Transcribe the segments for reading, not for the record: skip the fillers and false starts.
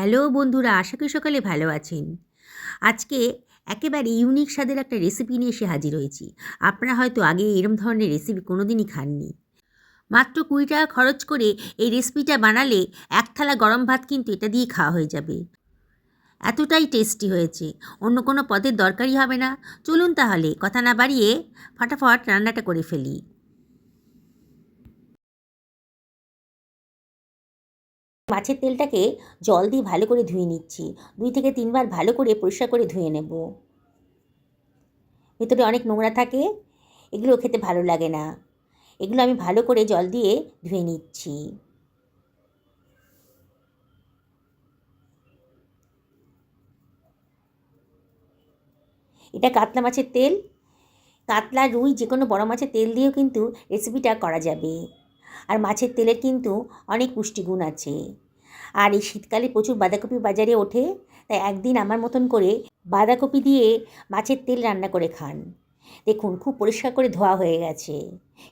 Hello বন্ধুরা, আশা করি সকালে ভালো আছেন। আজকে একেবারে ইউনিক স্বাদের একটা রেসিপি নিয়ে এসে হাজির হয়েছি। আপনারা হয়তো আগে এরম ধরনের রেসিপি কোনোদিনই খাননি। মাত্র ২০ টাকা খরচ করে এই রেসিপিটা বানালে এক থালা গরম ভাত কিন্তু এটা দিয়ে খাওয়া হয়ে যাবে। এতটাই টেস্টি হয়েছে, অন্য কোনো পদের দরকারই হবে না। চলুন তাহলে কথা না বাড়িয়ে ফটাফট রান্নাটা করে ফেলি। মাছের তেলটাকে জল দিয়ে ভালো করে ধুয়ে নিচ্ছি। ২ থেকে ৩ বার ভালো করে পরিষ্কার করে ধুয়ে নেব। ভেতরে অনেক নোংরা থাকে, এগুলো খেতে ভালো লাগে না। এগুলো আমি ভালো করে জল দিয়ে ধুয়ে নিচ্ছি। এটা কাতলা মাছের তেল। কাতলা, রুই যে কোনো বড় মাছের তেল দিয়েও কিন্তু রেসিপিটা করা যাবে। আর মাছের তেলের কিন্তু অনেক পুষ্টিগুণ আছে। আর এই শীতকালে প্রচুর বাঁধাকপি বাজারে ওঠে, তাই একদিন আমার মতন করে বাঁধাকপি দিয়ে মাছের তেল রান্না করে খান। দেখুন খুব পরিষ্কার করে ধোয়া হয়ে গেছে,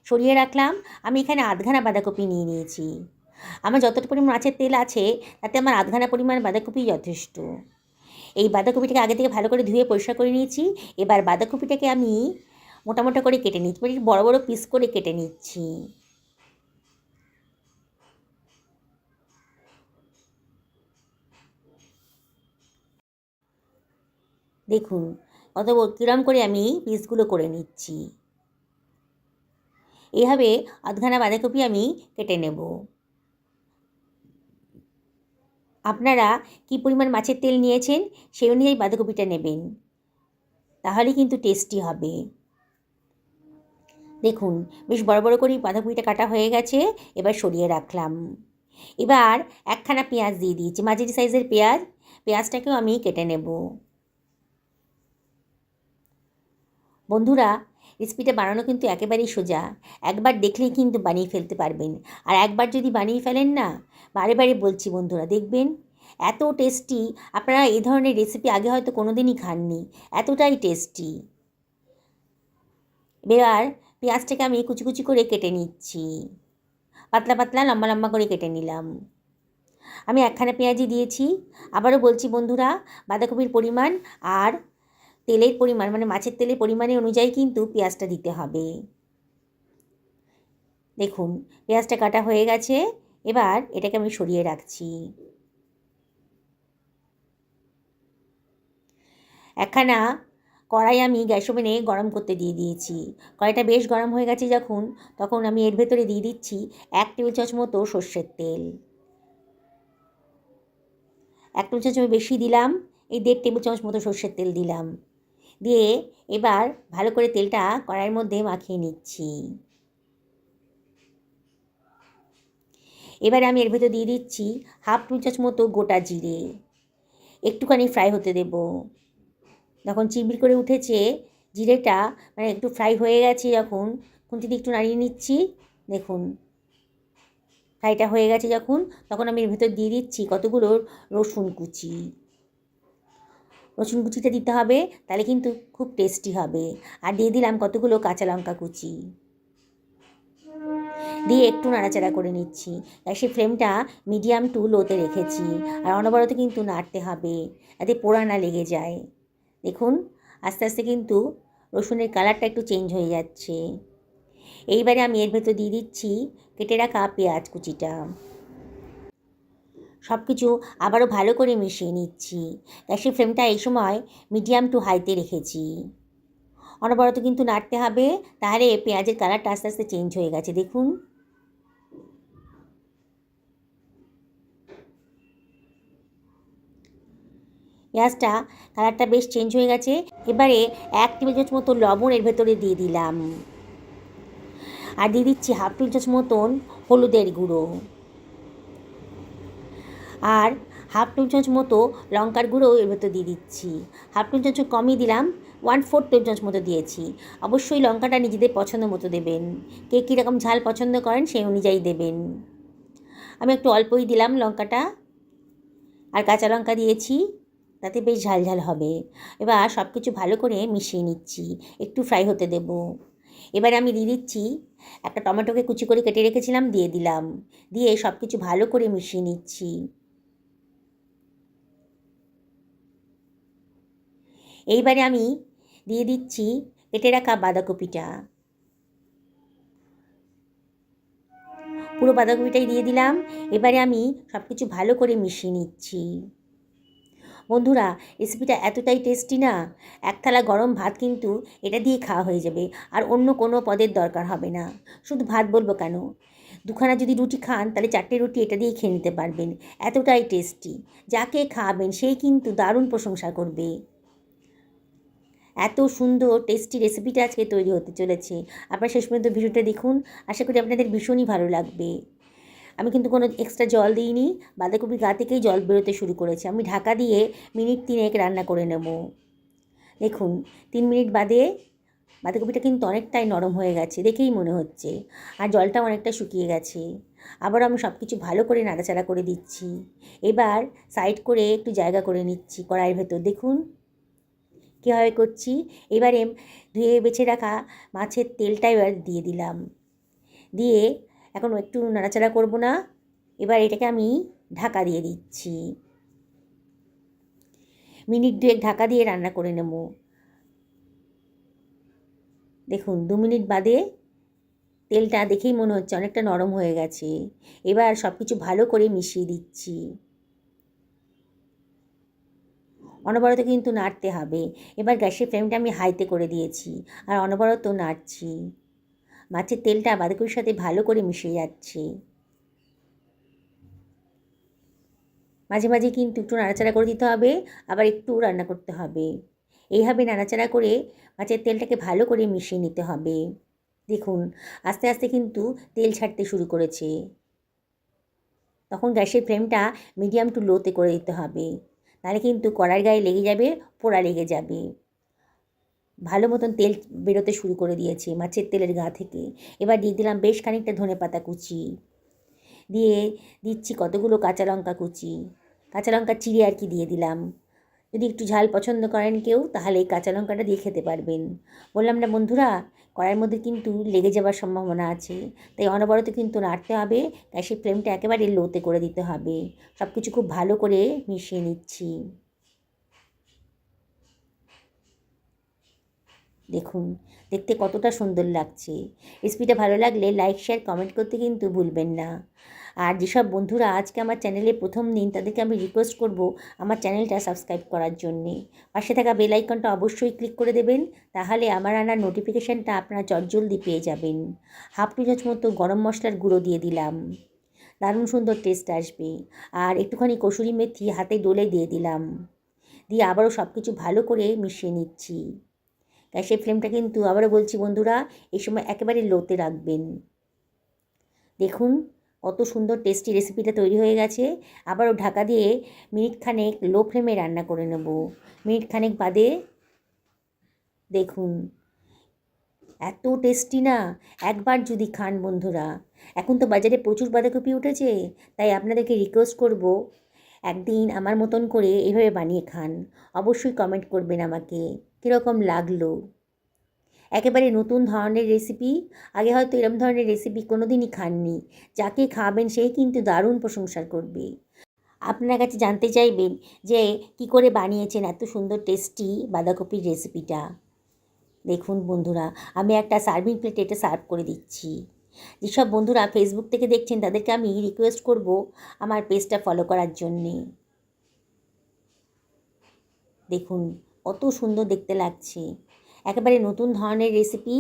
সরিয়ে রাখলাম। আমি এখানে আধখানা বাঁধাকপি নিয়ে নিয়েছি। আমার যতটা পরিমাণ মাছের তেল আছে তাতে আমার আধখানা পরিমাণ বাঁধাকপি যথেষ্ট। এই বাঁধাকপিটাকে আগে থেকে ভালো করে ধুয়ে পরিষ্কার করে নিয়েছি। এবার বাঁধাকপিটাকে আমি মোটা মোটা করে কেটে নিচ্ছি, মানে বড় বড় পিস করে কেটে নিচ্ছি। দেখুন কত কিরম করে আমি পিসগুলো করে নিচ্ছি। এইভাবে আধখানা বাঁধাকপি আমি কেটে নেব। আপনারা কী পরিমাণ মাছের তেল নিয়েছেন সেই অনুযায়ী বাঁধাকপিটা নেবেন, তাহলেই কিন্তু টেস্টি হবে। দেখুন বেশ বড় বড় করেই বাঁধাকপিটা কাটা হয়ে গেছে, এবার সরিয়ে রাখলাম। এবার একখানা পেঁয়াজ দিয়ে দিয়েছি, মাঝারি সাইজের পেঁয়াজ। পেঁয়াজটাকেও আমি কেটে নেব। বন্ধুরা, রেসিপিটা বানানো কিন্তু একেবারেই সোজা। একবার দেখলেই কিন্তু বানিয়ে ফেলতে পারবেন। আর একবার যদি বানিয়ে ফেলেন না, বারে বারে বলছি বন্ধুরা, দেখবেন এত টেস্টি। আপনারা এই ধরনের রেসিপি আগে হয়তো কোনো দিনই খাননি, এতটাই টেস্টি। এবার পেঁয়াজটাকে আমি কুচি কুচি করে কেটে নিচ্ছি, পাতলা পাতলা লম্বা লম্বা করে কেটে নিলাম। আমি একখানা পেঁয়াজই দিয়েছি। আবারও বলছি বন্ধুরা, বাঁধাকপির পরিমাণ আর তেলের পরিমাণ, মানে মাছের তেলের পরিমাণের অনুযায়ী কিন্তু পেঁয়াজটা দিতে হবে। দেখুন পেঁয়াজটা কাটা হয়ে গেছে, এবার এটাকে আমি সরিয়ে রাখছি। একখানা কড়াই আমি গ্যাস ওভেনে গরম করতে দিয়ে দিয়েছি। কড়াইটা বেশ গরম হয়ে গেছে যখন, তখন আমি এর ভেতরে দিয়ে দিচ্ছি 1 টেবিল চামচ মতো সর্ষের তেল। 1 টেবিল চামচ আমি বেশি দিলাম, এই 1.5 টেবিল চামচ মতো সর্ষের তেল দিলাম। দিয়ে এবার ভালো করে তেলটা কড়াইয়ের মধ্যে মাখিয়ে নিচ্ছি। এবারে আমি এর ভেতর দিয়ে দিচ্ছি 1/2 টেবিল চামচ মতো গোটা জিরে। একটুখানি ফ্রাই হতে দেব। যখন চিরবির করে উঠেছে জিরেটা, মানে একটু ফ্রাই হয়ে গেছে যখন, খুন্তি দিয়ে একটু নাড়িয়ে নিচ্ছি। দেখুন ফ্রাইটা হয়ে গেছে যখন, তখন আমি এর ভেতর দিয়ে দিচ্ছি কতগুলো রসুন কুচি। রসুন কুচিটা দিতে হবে, তাহলে কিন্তু খুব টেস্টি হবে। আর দিয়ে দিলাম কতগুলো কাঁচা লঙ্কা কুচি, দিয়ে একটু নাড়াচাড়া করে নিচ্ছি। গ্যাসের ফ্লেমটা মিডিয়াম টু লোতে রেখেছি। আর অনবরত কিন্তু নাড়তে হবে, যাতে পোড়া না লেগে যায়। দেখুন আস্তে আস্তে কিন্তু রসুনের কালারটা একটু চেঞ্জ হয়ে যাচ্ছে। এইবারে আমি এর ভেতর দিয়ে দিচ্ছি কেটে রাখা পেঁয়াজ কুচিটা। সব কিছু আবারও ভালো করে মিশিয়ে নিচ্ছি। গ্যাসের ফ্লেমটা এই সময় মিডিয়াম টু হাইতে রেখেছি। অনবরত কিন্তু নাড়তে হবে, তাহলে পেঁয়াজের কালারটা আস্তে আস্তে চেঞ্জ হয়ে গেছে। দেখুন পেঁয়াজটা কালারটা বেশ চেঞ্জ হয়ে গেছে। এবারে 1 টেবিল চামচ মতো লবণ এর ভেতরে দিয়ে দিলাম। আর দিয়ে দিচ্ছি 1/2 টেবিল চামচ মতন হলুদের গুঁড়ো। আর 1/2 টেবিল চামচ মতো লঙ্কার গুঁড়ো এর ভেতর দিয়ে দিচ্ছি। 1/2 টেবিল চামচ কমই দিলাম, 1/4 টেবিল চামচ মতো দিয়েছি। অবশ্যই লঙ্কাটা নিজেদের পছন্দ মতো দেবেন, কে কীরকম ঝাল পছন্দ করেন সেই অনুযায়ী দেবেন। আমি একটু অল্পই দিলাম লঙ্কাটা, আর কাঁচা লঙ্কা দিয়েছি, তাতে বেশ ঝাল ঝাল হবে। এবার সব কিছু ভালো করে মিশিয়ে নিচ্ছি, একটু ফ্রাই হতে দেব। এবার আমি দিয়ে দিচ্ছি একটা টমেটোকে কুচি করে কেটে রেখেছিলাম, দিয়ে দিলাম। দিয়ে সব কিছু ভালো করে মিশিয়ে নিচ্ছি। এইবারে আমি দিয়ে দিচ্ছি কেটে রাখা বাঁধাকপিটা। পুরো বাঁধাকপিটাই দিয়ে দিলাম। এবারে আমি সব কিছু ভালো করে মিশিয়ে নিচ্ছি। বন্ধুরা, রেসিপিটা এতটাই টেস্টি না, এক থালা গরম ভাত কিন্তু এটা দিয়ে খাওয়া হয়ে যাবে, আর অন্য কোনো পদের দরকার হবে না। শুধু ভাত বলবো কেন, দুখানা যদি রুটি খান তাহলে 4টে রুটি এটা দিয়েই খেয়ে নিতে পারবেন, এতটাই টেস্টি। যাকে খাওয়াবেন সেই কিন্তু দারুণ প্রশংসা করবে। এত সুন্দর টেস্টি রেসিপিটা আজকে তৈরি হতে চলেছে। আপনারা শেষ পর্যন্ত ভিডিওটা দেখুন, আশা করি আপনাদের ভীষণই ভালো লাগবে। আমি কিন্তু কোনো এক্সট্রা জল দিইনি, বাঁধাকপির গা থেকেই জল বেরোতে শুরু করেছে। আমি ঢাকা দিয়ে মিনিট 3 রান্না করে নেব। দেখুন 3 মিনিট বাদে বাঁধাকপিটা কিন্তু অনেকটাই নরম হয়ে গেছে, দেখেই মনে হচ্ছে, আর জলটাও অনেকটা শুকিয়ে গেছে। আবার আমি সব কিছু ভালো করে নাড়াচাড়া করে দিচ্ছি। এবার সাইড করে একটু জায়গা করে নিচ্ছি কড়াইয়ের ভেতর। দেখুন কীভাবে করছি। এবারে ধুয়ে বেছে রাখা মাছের তেলটা এবার দিয়ে দিলাম। দিয়ে এখন একটু নাড়াচাড়া করব না, এবার এটাকে আমি ঢাকা দিয়ে দিচ্ছি। মিনিট 2 ঢাকা দিয়ে রান্না করে নেব। দেখুন 2 মিনিট বাদে তেলটা দেখেই মনে হচ্ছে অনেকটা নরম হয়ে গেছে। এবার সব কিছু ভালো করে মিশিয়ে দিচ্ছি। অনবরত কিন্তু নাড়তে হবে। এবার গ্যাসের ফ্লেমটা আমি হাইতে করে দিয়েছি, আর অনবরত নাড়ছি। মাছের তেলটা বাঁধাকপির সাথে ভালো করে মিশে যাচ্ছে। মাঝে মাঝে কিন্তু একটু নাড়াচাড়া করে দিতে হবে, আবার একটু রান্না করতে হবে। এইভাবে নাড়াচাড়া করে মাছের তেলটাকে ভালো করে মিশিয়ে নিতে হবে। দেখুন আস্তে আস্তে কিন্তু তেল ছাড়তে শুরু করেছে। তখন গ্যাসের ফ্লেমটা মিডিয়াম টু লোতে করে দিতে হবে, নাহলে কিন্তু কড়ার গায়ে লেগে যাবে, পোড়া লেগে যাবে। ভালো মতন তেল বেরোতে শুরু করে দিয়েছে মাছের তেলের গা থেকে। এবার দিয়ে দিলাম বেশ খানিকটা ধনেপাতা কুচি, দিয়ে দিচ্ছি কতগুলো কাঁচা লঙ্কা কুচি। কাঁচা লঙ্কা চিড়ে আর কি দিয়ে দিলাম। যদি একটু ঝাল পছন্দ করেন কেউ, তাহলে এই কাঁচা লঙ্কাটা দিয়ে খেতে পারবেন। বললাম না বন্ধুরা, কড়াইয়ের মধ্যে কিন্তু লেগে যাওয়ার সম্ভাবনা আছে, তাই অনবরত কিন্তু নাড়তে হবে। গ্যাসের ফ্লেমটা একেবারে লোতে করে দিতে হবে। সব কিছু খুব ভালো করে মিশিয়ে নিচ্ছি। দেখুন দেখতে কতটা সুন্দর লাগছে। রেসিপিটা ভালো লাগলে লাইক শেয়ার কমেন্ট করতে কিন্তু ভুলবেন না। আর যেসব বন্ধুরা আজকে আমার চ্যানেলে প্রথম দিন, তাদেরকে আমি রিকোয়েস্ট করব আমার চ্যানেলটা সাবস্ক্রাইব করার জন্যে। পাশে থাকা বেল আইকনটা অবশ্যই ক্লিক করে দেবেন, তাহলে আমার আনার নোটিফিকেশানটা আপনারা চটজলদি পেয়ে যাবেন। হাফ চামচ মতো গরম মশলার গুঁড়ো দিয়ে দিলাম, দারুণ সুন্দর টেস্ট আসবে। আর একটুখানি কসুরি মেথি হাতে ডলে দিয়ে দিলাম। দিয়ে আবারও সব কিছু ভালো করে মিশিয়ে নিচ্ছি। গ্যাসের ফ্লেমটা কিন্তু আবারও বলছি বন্ধুরা, এই সময় একেবারে লোতে রাখবেন। দেখুন কত সুন্দর টেস্টি রেসিপিটা তৈরি হয়ে গেছে। আবারও ঢাকা দিয়ে মিনিট খানেক লো ফ্লেমে রান্না করে নেব। মিনিট খানেক বাদে দেখুন এত টেস্টি না, একবার যদি খান বন্ধুরা। এখন তো বাজারে প্রচুর বাঁধাকপি উঠেছে, তাই আপনাদেরকে রিকোয়েস্ট করব একদিন আমার মতন করে এভাবে বানিয়ে খান। অবশ্যই কমেন্ট করবেন আমাকে কীরকম লাগলো। একেবারে নতুন ধরনের রেসিপি, আগে হয়তো এরম ধরনের রেসিপি কোনো দিনই খাননি। যাকে খাবেন সেই কিন্তু দারুণ প্রশংসা করবে। আপনার কাছে জানতে চাইবেন যে কি করে বানিয়েছেন এত সুন্দর টেস্টি বাঁধাকপির রেসিপিটা। দেখুন বন্ধুরা, আমি একটা সার্ভিং প্লেটে এটা সার্ভ করে দিচ্ছি। যেসব বন্ধুরা ফেসবুক থেকে দেখছেন তাদেরকে আমি রিকোয়েস্ট করব আমার পেজটা ফলো করার জন্যে। দেখুন কত সুন্দর দেখতে লাগছে, একেবারে নতুন ধরনের রেসিপি,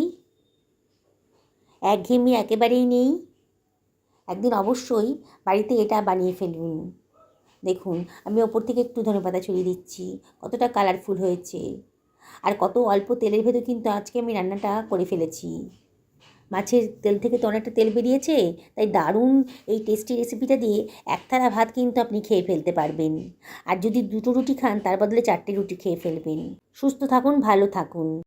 একঘেয়েমি একেবারেই নেই। একদিন অবশ্যই বাড়িতে এটা বানিয়ে ফেলুন। দেখুন আমি ওপর থেকে একটু ধনেপাতা ছড়িয়ে দিচ্ছি, কতটা কালারফুল হয়েছে। আর কত অল্প তেলের ভেতর কিন্তু আজকে আমি রান্নাটা করে ফেলেছি। মাছের তেল থেকে তো অনেকটা তেল বেরিয়েছে, তাই দারুণ এই টেস্টি রেসিপিটা দিয়ে এক থালা ভাত কিন্তু আপনি খেয়ে ফেলতে পারবেন। আর যদি 2টো রুটি খান তার বদলে 4টে রুটি খেয়ে ফেলবেন। সুস্থ থাকুন, ভালো থাকুন।